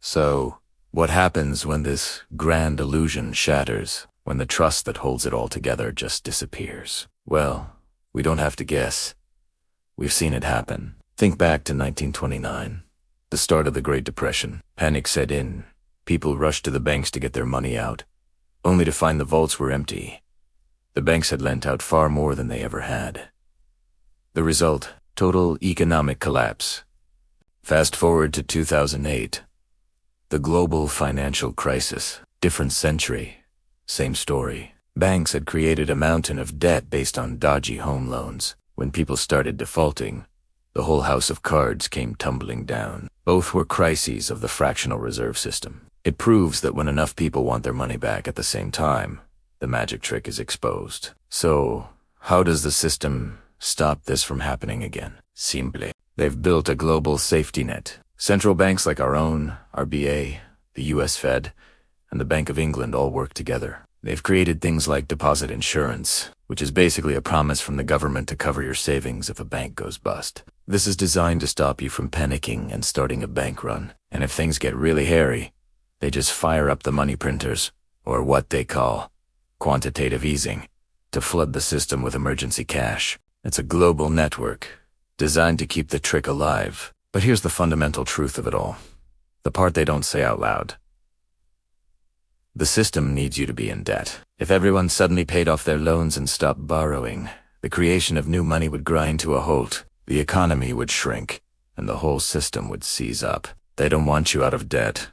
So, what happens when this grand illusion shatters, when the trust that holds it all together just disappears? Well, we don't have to guess. We've seen it happen. Think back to 1929, the start of the Great Depression. Panic set in. People rushed to the banks to get their money out, only to find the vaults were empty. The banks had lent out far more than they ever had. The result, total economic collapse. Fast forward to 2008. The global financial crisis. Different century. Same story. Banks had created a mountain of debt based on dodgy home loans. When people started defaulting, the whole house of cards came tumbling down. Both were crises of the fractional reserve system. It proves that when enough people want their money back at the same time, the magic trick is exposed. So, how does the system stop this from happening again? Simple. They've built a global safety net. Central banks like our own, RBA, the US Fed, and the Bank of England all work together. They've created things like deposit insurance, which is basically a promise from the government to cover your savings if a bank goes bust. This is designed to stop you from panicking and starting a bank run. And if things get really hairy, they just fire up the money printers, or what they call quantitative easing, to flood the system with emergency cash. It's a global network, designed to keep the trick alive. But here's the fundamental truth of it all. The part they don't say out loud. The system needs you to be in debt. If everyone suddenly paid off their loans and stopped borrowing, the creation of new money would grind to a halt, the economy would shrink, and the whole system would seize up. They don't want you out of debt.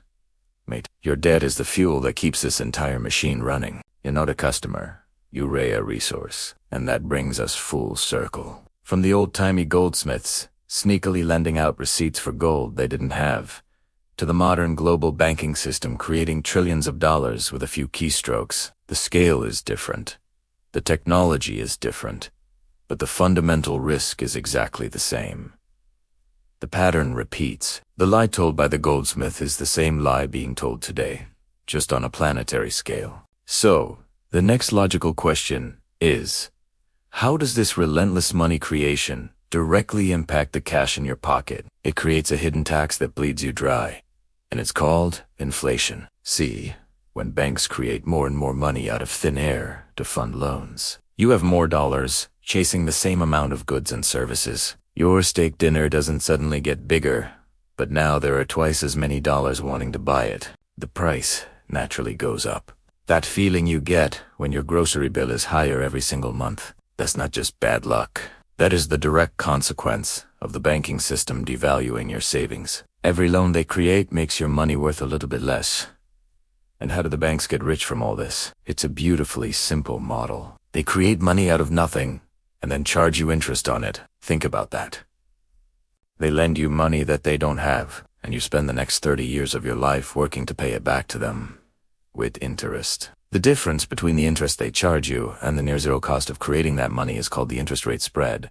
Mate, your debt is the fuel that keeps this entire machine running. You're not a customer, you're a resource. And that brings us full circle. From the old-timey goldsmiths, sneakily lending out receipts for gold they didn't have, to the modern global banking system creating trillions of dollars with a few keystrokes. The scale is different. The technology is different. But the fundamental risk is exactly the same. The pattern repeats. The lie told by the goldsmith is the same lie being told today, just on a planetary scale. So, the next logical question is, how does this relentless money creation directly impact the cash in your pocket? It creates a hidden tax that bleeds you dry, and it's called inflation. See, when banks create more and more money out of thin air to fund loans, you have more dollars chasing the same amount of goods and services. Your steak dinner doesn't suddenly get bigger, but now there are twice as many dollars wanting to buy it. The price naturally goes up. That feeling you get when your grocery bill is higher every single month, that's not just bad luck. That is the direct consequence of the banking system devaluing your savings. Every loan they create makes your money worth a little bit less. And how do the banks get rich from all this? It's a beautifully simple model. They create money out of nothing, and then charge you interest on it. Think about that. They lend you money that they don't have, and you spend the next 30 years of your life working to pay it back to them, with interest. The difference between the interest they charge you and the near-zero cost of creating that money is called the interest rate spread,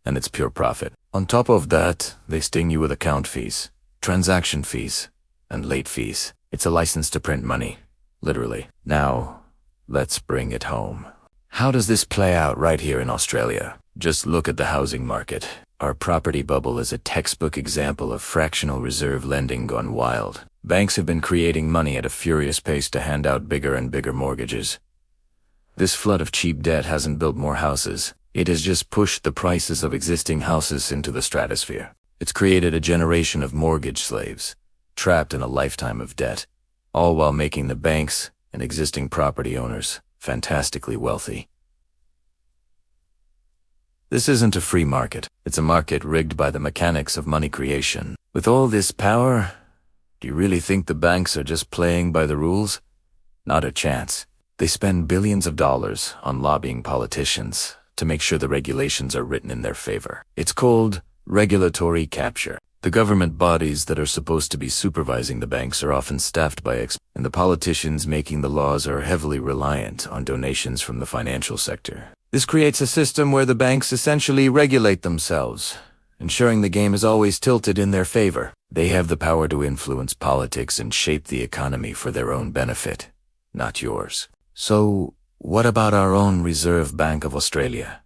and it's pure profit. On top of that, they sting you with account fees, transaction fees, and late fees. It's a license to print money, literally. Now, let's bring it home. How does this play out right here in Australia? Just look at the housing market. Our property bubble is a textbook example of fractional reserve lending gone wild. Banks have been creating money at a furious pace to hand out bigger and bigger mortgages. This flood of cheap debt hasn't built more houses. It has just pushed the prices of existing houses into the stratosphere. It's created a generation of mortgage slaves, trapped in a lifetime of debt, all while making the banks and existing property owners fantastically wealthy. This isn't a free market. It's a market rigged by the mechanics of money creation. With all this power, do you really think the banks are just playing by the rules? Not a chance. They spend billions of dollars on lobbying politicians to make sure the regulations are written in their favor. It's called regulatory capture. The government bodies that are supposed to be supervising the banks are often staffed by experts, and the politicians making the laws are heavily reliant on donations from the financial sector. This creates a system where the banks essentially regulate themselves, ensuring the game is always tilted in their favor. They have the power to influence politics and shape the economy for their own benefit, not yours. So, what about our own Reserve Bank of Australia?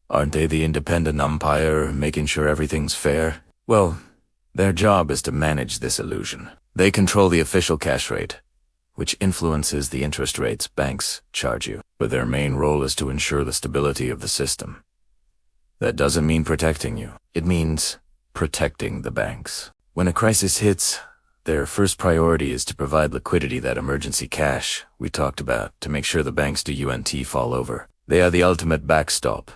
Aren't they the independent umpire making sure everything's fair? Well, Their job is to manage this illusion. They control the official cash rate, which influences the interest rates banks charge you. But their main role is to ensure the stability of the system. That doesn't mean protecting you. It means protecting the banks. When a crisis hits, their first priority is to provide liquidity, that emergency cash we talked about, to make sure the banks don't fall over. They are the ultimate backstop,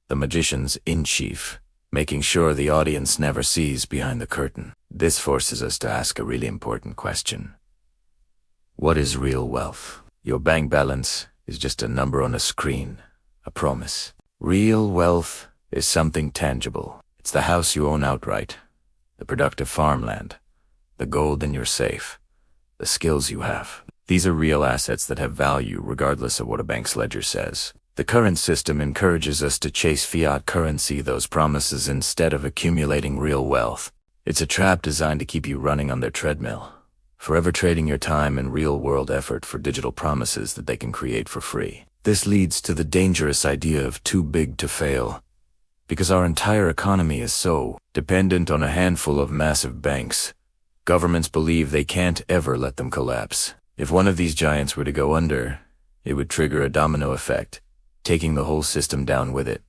the magicians in chief, making sure the audience never sees behind the curtain. This forces us to ask a really important question. What is real wealth? Your bank balance is just a number on a screen, a promise. Real wealth is something tangible. It's the house you own outright, the productive farmland, the gold in your safe, the skills you have. These are real assets that have value regardless of what a bank's ledger says. The current system encourages us to chase fiat currency, those promises, instead of accumulating real wealth. It's a trap designed to keep you running on their treadmill, forever trading your time and real-world effort for digital promises that they can create for free. This leads to the dangerous idea of too big to fail, because our entire economy is so dependent on a handful of massive banks. Governments believe they can't ever let them collapse. If one of these giants were to go under, it would trigger a domino effect, taking the whole system down with it.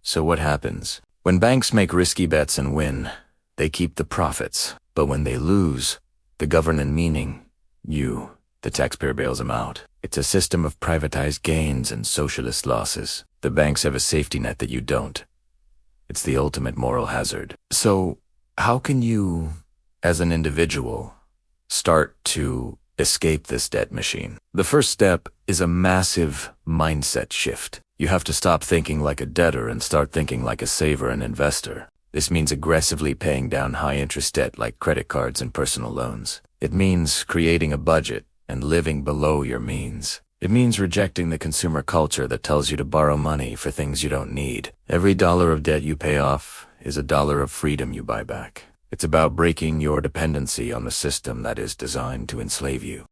So what happens? When banks make risky bets and win, they keep the profits. But when they lose, the government, meaning you, the taxpayer, bails them out. It's a system of privatized gains and socialist losses. The banks have a safety net that you don't. It's the ultimate moral hazard. So, how can you, as an individual, start to escape this debt machine? The first step is a massive mindset shift. You have to stop thinking like a debtor and start thinking like a saver and investor. This means aggressively paying down high-interest debt like credit cards and personal loans. It means creating a budget and living below your means. It means rejecting the consumer culture that tells you to borrow money for things you don't need. Every dollar of debt you pay off is a dollar of freedom you buy back. It's about breaking your dependency on the system that is designed to enslave you.